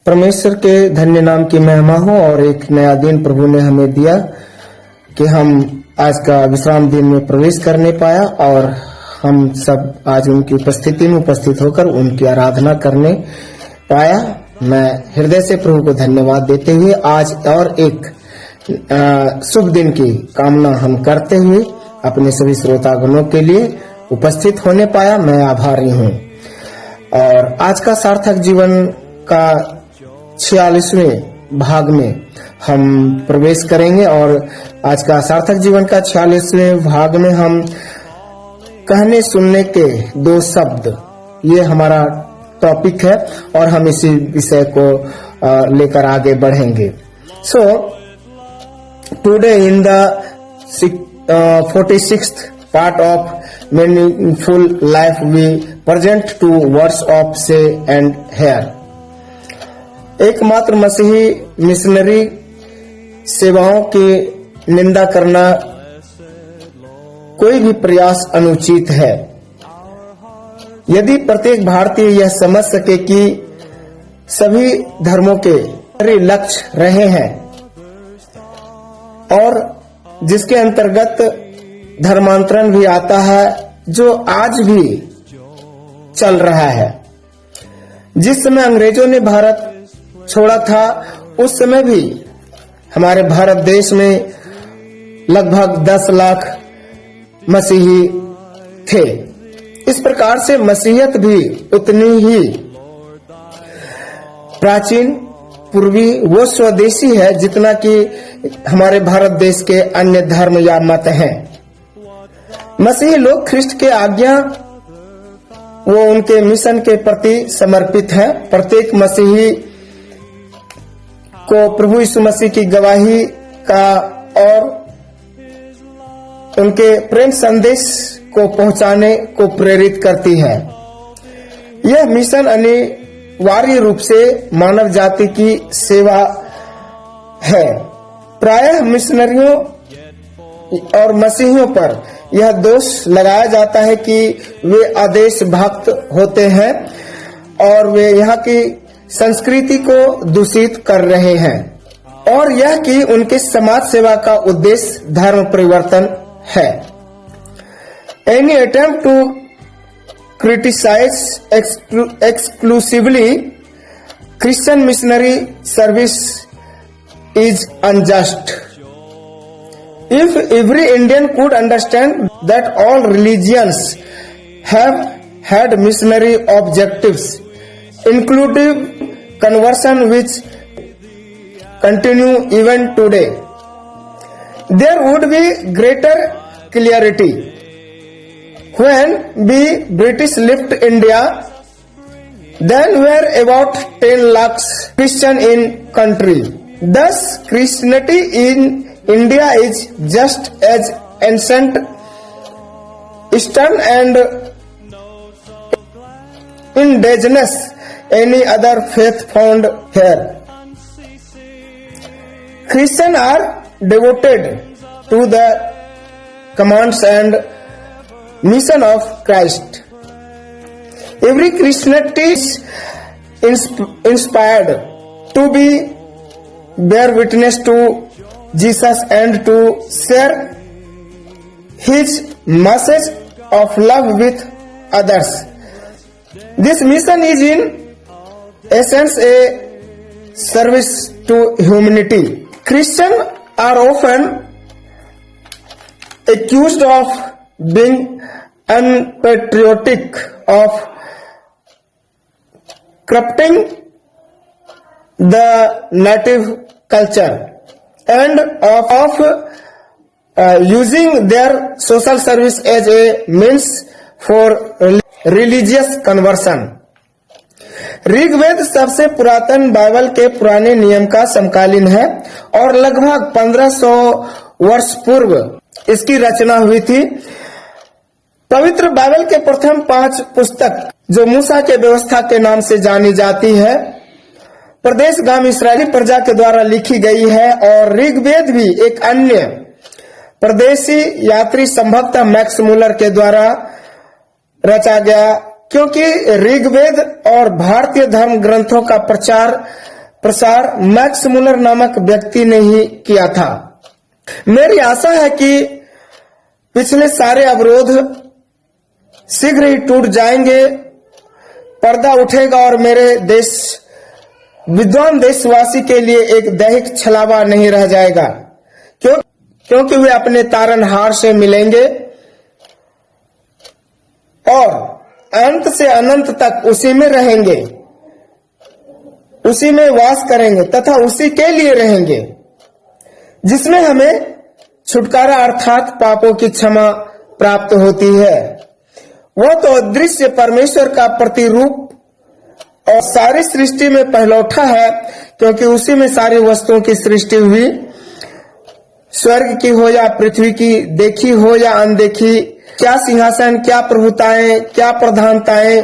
परमेश्वर के धन्य नाम की महिमा हो और एक नया दिन प्रभु ने हमें दिया कि हम आज का विश्राम दिन में प्रवेश करने पाया और हम सब आज उनकी उपस्थिति में उपस्थित होकर उनकी आराधना करने पाया। मैं हृदय से प्रभु को धन्यवाद देते हुए आज और एक शुभ दिन की कामना हम करते हुए अपने सभी श्रोतागणों के लिए उपस्थित होने पाया, मैं आभारी हूँ। और आज का सार्थक जीवन का 46वें भाग में हम प्रवेश करेंगे और आज का सार्थक जीवन का 46वें भाग में हम कहने सुनने के दो शब्द, ये हमारा टॉपिक है और हम इसी विषय को लेकर आगे बढ़ेंगे। So today in the 46th part of meaningful life we present two words of say and hear। एकमात्र मसीही मिशनरी सेवाओं की निंदा करना कोई भी प्रयास अनुचित है। यदि प्रत्येक भारतीय यह समझ सके कि सभी धर्मों के लक्ष्य रहे हैं और जिसके अंतर्गत धर्मांतरण भी आता है, जो आज भी चल रहा है। जिस समय अंग्रेजों ने भारत छोड़ा था उस समय भी हमारे भारत देश में लगभग 10 लाख मसीही थे। इस प्रकार से मसीहत भी उतनी ही प्राचीन पूर्वी व स्वदेशी है जितना कि हमारे भारत देश के अन्य धर्म या मत हैं। मसीही लोग ख्रिस्ट के आज्ञा वो उनके मिशन के प्रति समर्पित हैं। प्रत्येक मसीही को प्रभु यीशु मसीह की गवाही का और उनके प्रेम संदेश को पहुंचाने को प्रेरित करती है। यह मिशन अनिवार्य रूप से मानव जाति की सेवा है। प्रायः मिशनरियों और मसीहियों पर यह दोष लगाया जाता है कि वे आदेश भक्त होते हैं और वे यहाँ की संस्कृति को दूषित कर रहे हैं और यह कि उनके समाज सेवा का उद्देश्य धर्म परिवर्तन है। Any attempt to criticize exclusively Christian missionary service is unjust. If every Indian could understand that all religions have had missionary objectives, including conversion which continue even today, there would be greater clarity. When we British left India, then were about 10 lakhs Christian in country. Thus, Christianity in India is just as ancient, Eastern and indigenous any other faith found here. Christians are devoted to the commands and mission of Christ. Every Christianity is inspired to bear witness to Jesus and to share his message of love with others. This mission is in essence a service to humanity. Christians are often accused of being unpatriotic, of corrupting the native culture, and of using their social service as a means for religious conversion. Rigveda सबसे पुरातन Bible के पुराने नियम का समकालीन है और लगभग 1500 वर्ष पूर्व इसकी रचना हुई थी। पवित्र बाइबल के प्रथम 5 पुस्तक जो मूसा के व्यवस्था के नाम से जानी जाती है, प्रदेशगामी इस्राएली प्रजा के द्वारा लिखी गई है और ऋग्वेद भी एक अन्य प्रदेशी यात्री संभवतः मैक्स मुलर के द्वारा रचा गया, क्योंकि ऋग्वेद और भारतीय धर्म ग्रंथों का प्रचार प्रसार मैक्स मुलर नामक व्यक्ति ने ही किया था। मेरी आशा है कि पिछले सारे अवरोध शीघ्र ही टूट जाएंगे, पर्दा उठेगा और मेरे देश विद्वान देशवासी के लिए एक दैहिक छलावा नहीं रह जाएगा, क्योंकि वे अपने तारनहार से मिलेंगे और अंत से अनंत तक उसी में रहेंगे, उसी में वास करेंगे तथा उसी के लिए रहेंगे, जिसमें हमें छुटकारा अर्थात पापों की क्षमा प्राप्त होती है। वह तो अदृश्य परमेश्वर का प्रतिरूप और सारी सृष्टि में पहलौठा है, क्योंकि उसी में सारी वस्तुओं की सृष्टि हुई, स्वर्ग की हो या पृथ्वी की, देखी हो या अनदेखी, क्या सिंहासन, क्या प्रभुताएं, क्या प्रधानताएं,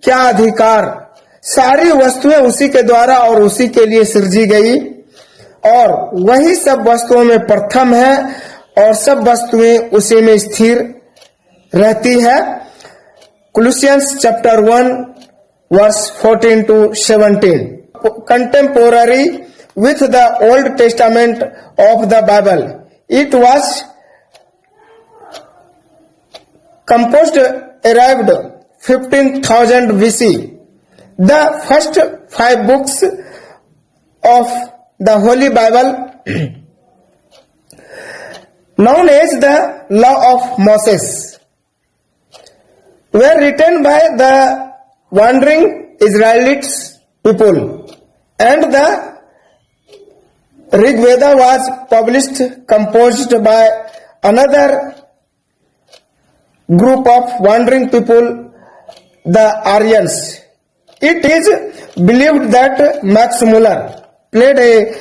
क्या अधिकार, सारी वस्तुएं उसी के द्वारा और उसी के लिए सृजी गई और वही सब वस्तुओं में प्रथम है और सब वस्तुएं उसी में स्थिर रहती है। Colossians chapter 1 verse 14 to 17। Contemporary with the Old Testament of the Bible, it was composed arrived 15,000 BC. The first 5 books of the Holy Bible, known as the Law of Moses, were written by the wandering Israelites people, and the Rig Veda was composed by another group of wandering people, the Aryans. It is believed that Max Muller played a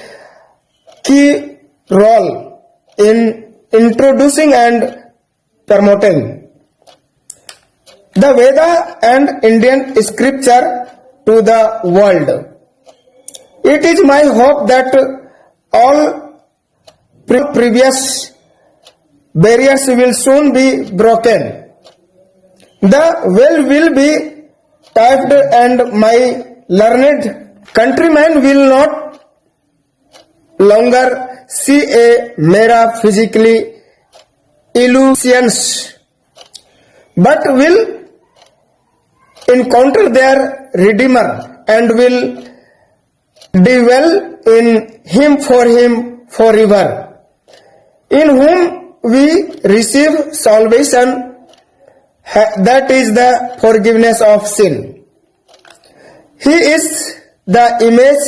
key role in introducing and promoting the Veda and Indian scripture to the world. It is my hope that all previous barriers will soon be broken. The well will be typed and my learned countrymen will not longer see a mere physically illusions, but will encounter their Redeemer and will dwell in Him forever, in whom we receive salvation, that is the forgiveness of sin. He is the image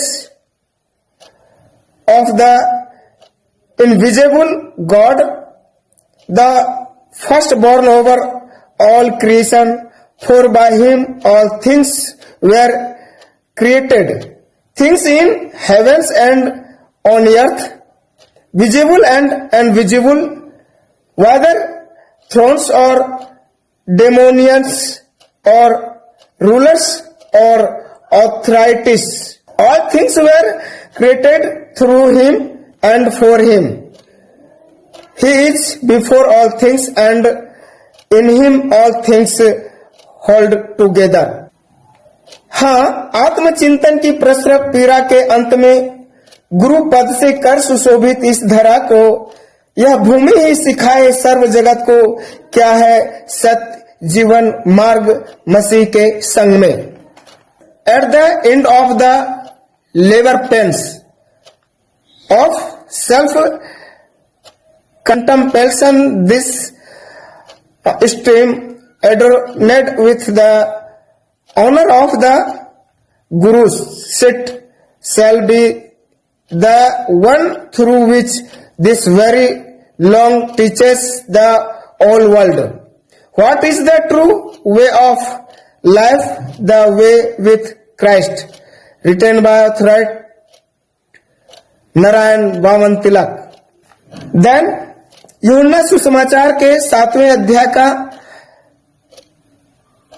of the invisible God, the firstborn over all creation, for by Him all things were created, things in heavens and on earth, visible and invisible, whether thrones or dominions or rulers or authorities. All things were created through Him and for Him. He is before all things, and in Him all things hold together. हाँ, आत्मचिंतन की प्रसरक पीड़ा के अंत में गुरु पद से कर सुशोभित इस धरा को यह भूमि ही सिखाए सर्व जगत को क्या है सत्य जीवन मार्ग मसीह के संग में। At the end of the labour pains of self contemplation this stream adorned with the honor of the Guru's seat shall be the one through which this very long teaches the whole world. What is the true way of life? The way with Christ. Written by authority Narayan Vaman Tilak. Then यूहन्ना सुसमाचार के 7वें अध्याय का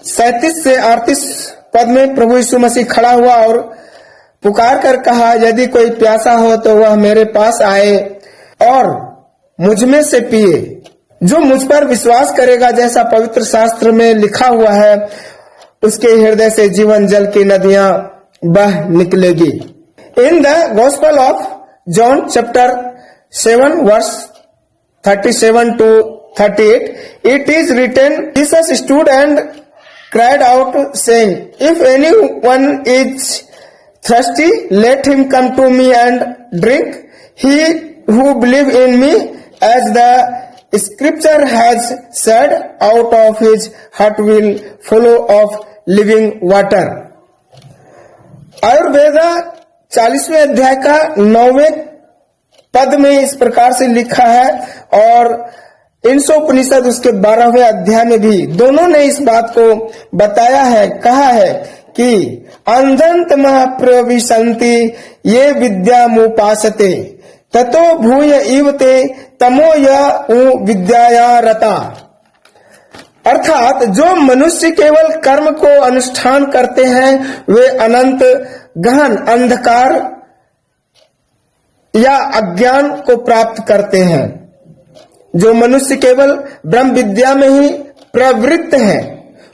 37 से 38 पद में प्रभु यीशु मसीह खड़ा हुआ और पुकार कर कहा, यदि कोई प्यासा हो तो वह मेरे पास आए और मुझ में से पिए। जो मुझ पर विश्वास करेगा, जैसा पवित्र शास्त्र में लिखा हुआ है, उसके हृदय से जीवन जल की नदियां बह निकलेगी। In the Gospel of John chapter 7 verse 37 to 38, it is written, Jesus stood and cried out saying, if anyone is thirsty, let him come to me and drink. He who believes in me, as the scripture has said, out of his heart will flow of living water. Ayurveda 40वें अध्याय का 9वें पद में इस प्रकार से लिखा है और ईशोपनिषद उसके 12वें अध्याय में भी दोनों ने इस बात को बताया है, कहा है कि अंधंत प्रविशन्ति ये विद्यामुपासते ततो भूय इवते तमो य विद्याया रता। अर्थात जो मनुष्य केवल कर्म को अनुष्ठान करते हैं वे अनंत गहन अंधकार या अज्ञान को प्राप्त करते हैं। जो मनुष्य केवल ब्रह्म विद्या में ही प्रवृत्त हैं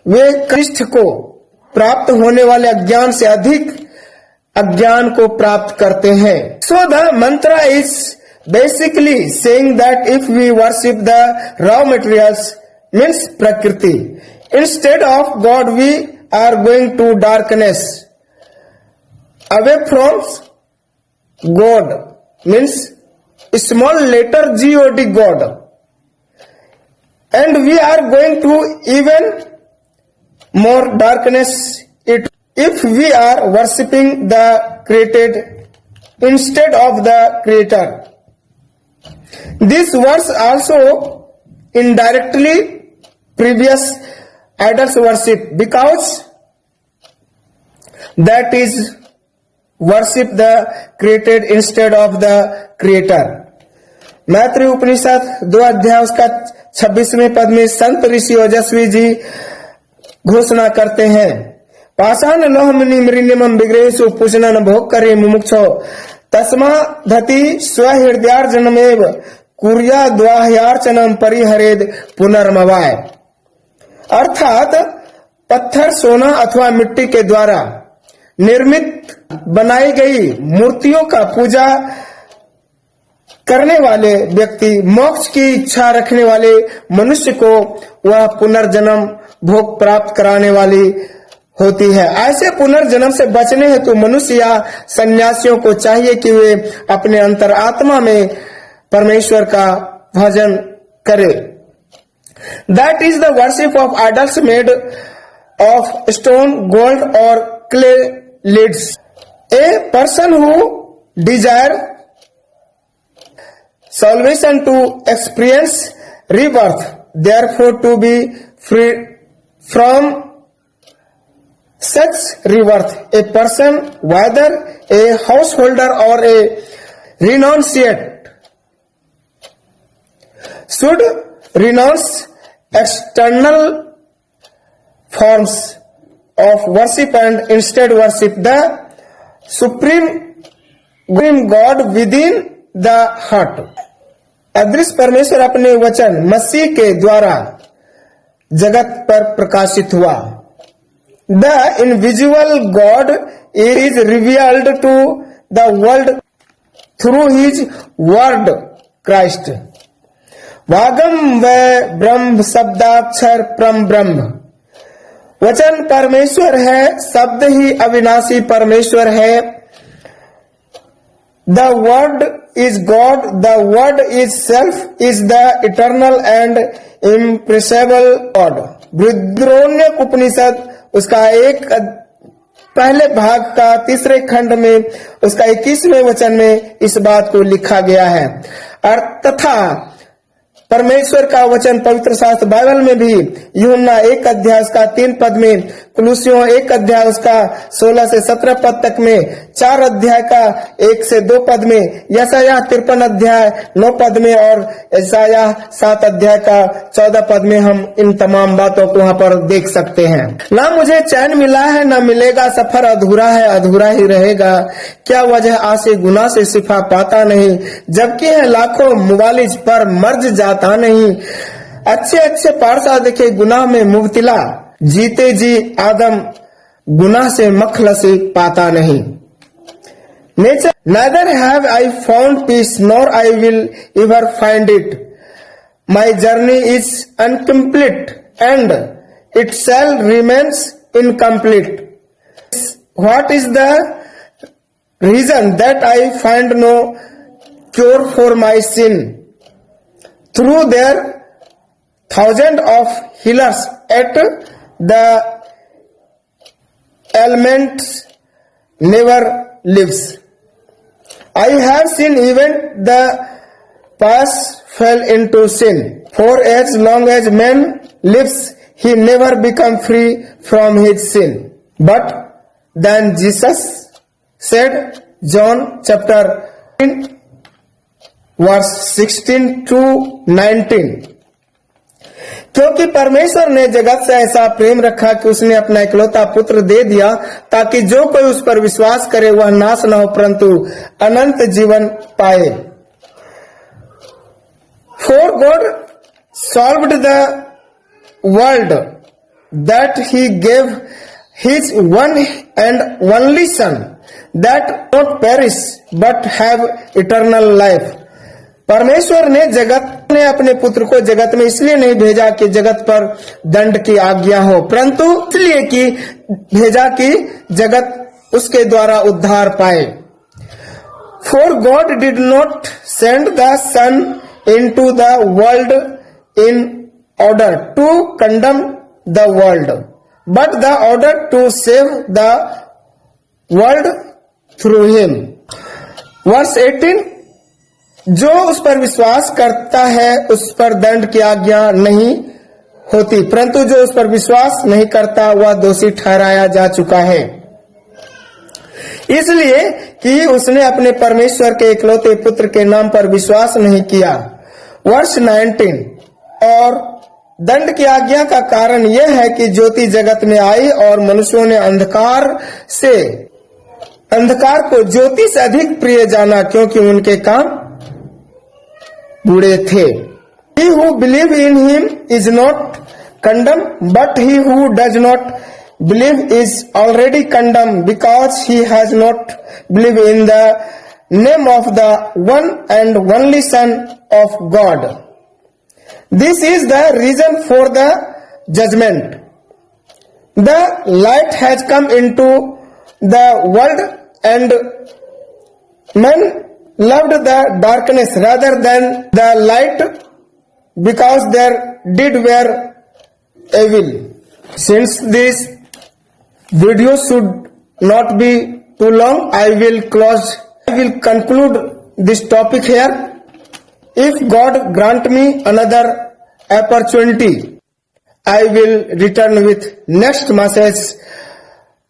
वे कृष्ण को प्राप्त होने वाले अज्ञान से अधिक अज्ञान को प्राप्त करते हैं। So the mantra is basically saying that if we worship the raw materials means prakriti instead of God, we are going to darkness, away from God, means small letter God, God, and we are going to even more darkness it if we are worshipping the created instead of the creator. This verse also indirectly previous idols worship, because that is worship the created instead of the creator. मैत्री उपनिषद 2 अध्याय उसका 26वें पद में संत ऋषि ओजस्वी जी घोषणा करते हैं, पाषाण लोह मृण्मयम् विग्रहेषु पूजनं भोग करे मुमुक्षो तस्मा धति स्वहृदयार्जनमेव कुर्या द्वाह्यार्चनम परिहरेद पुनर्मवाय। अर्थात पत्थर, सोना अथवा मिट्टी के द्वारा निर्मित बनाई गई मूर्तियों का पूजा करने वाले व्यक्ति, मोक्ष की इच्छा रखने वाले मनुष्य को वह पुनर्जन्म भोग प्राप्त कराने वाली होती है। ऐसे पुनर्जन्म से बचने हेतु तो मनुष्य या सन्यासियों को चाहिए कि वे अपने अंतरात्मा में परमेश्वर का भजन करे। That is the worship of idols made of stone, gold or clay lids. A person who desires salvation to experience rebirth, therefore to be free from such rebirth, a person, whether a householder or a renunciate, should renounce external forms of worship and instead worship the supreme God within the heart. अदृश्य परमेश्वर अपने वचन मसीह के द्वारा जगत पर प्रकाशित हुआ। The invisible God is revealed to the world through His word Christ. वागम व ब्रह्म शब्दाक्षर परम ब्रह्म। वचन परमेश्वर है, शब्द ही अविनाशी परमेश्वर है। The word is God, the word is self is the eternal and imperishable God. Brihadaranyaka Upanishad उसका एक पहले भाग का 3 खंड में उसका 21वें वचन में इस बात को लिखा गया है। और तथा परमेश्वर का वचन पवित्र शास्त्र बाइबल में भी यूहन्ना 1 अध्याय उसका 3 पद में, कुलुसियों 1 अध्याय उसका 16 से 17 पद तक में, 4 अध्याय का 1 से 2 पद में, यशायाह 53 अध्याय 9 पद में और यशायाह 7 अध्याय का 14 पद में हम इन तमाम बातों को वहाँ पर देख सकते हैं। ना मुझे चैन मिला है न मिलेगा, सफर अधूरा है अधूरा ही रहेगा, क्या वजह आसे गुनाह से शिफा पाता नहीं, जबकि है लाखों मुवालिज पर मर्ज जाता नहीं, अच्छे अच्छे पारसा देखे गुनाह में मुब्तिला, जीते जी आदम गुनाह से मखलसी पाता नहीं। nature. Neither have I found peace, nor I will ever find it. My journey is incomplete, and it shall remain incomplete. What is the reason that I find no cure for my sin? Through their thousands of healers at the ailment never lives. I have seen even the pious fell into sin. For as long as man lives, he never become free from his sin. But then Jesus said, John chapter 15, verse 16 to 19, क्योंकि परमेश्वर ने जगत से ऐसा प्रेम रखा कि उसने अपना इकलौता पुत्र दे दिया, ताकि जो कोई उस पर विश्वास करे वह नाश न हो परंतु अनंत जीवन पाए. For God solved the world that he gave his one and only son, that not perish but have eternal life. परमेश्वर ने जगत ने अपने पुत्र को जगत में इसलिए नहीं भेजा कि जगत पर दंड की आज्ञा हो, परंतु इसलिए कि भेजा कि जगत उसके द्वारा उद्धार पाए. For God did not send the Son into the world in order to condemn the world, but the order to save the world through him. Verse 18, जो उस पर विश्वास करता है उस पर दंड की आज्ञा नहीं होती, परंतु जो उस पर विश्वास नहीं करता वह दोषी ठहराया जा चुका है, इसलिए कि उसने अपने परमेश्वर के इकलौते पुत्र के नाम पर विश्वास नहीं किया. वर्ष 19, और दंड की आज्ञा का कारण यह है कि ज्योति जगत में आई और मनुष्यों ने अंधकार को ज्योति से अधिक प्रिय जाना, क्योंकि उनके काम बुरे थे. He who believe in him is not condemned, but he who does not believe is already condemned, because he has not believed in the name of the one and only Son of God. This is the reason for the judgment. The light has come into the world, and men loved the darkness rather than the light, because their deeds were evil. Since this video should not be too long, I will conclude this topic here. If God grant me another opportunity, I will return with next message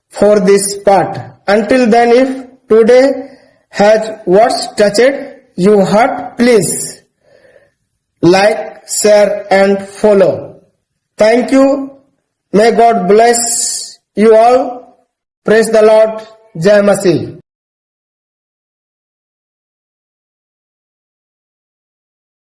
for this part. Until then, if today has words touched your heart, please like, share and follow. Thank you. May God bless you all. Praise the Lord. Jai Masih.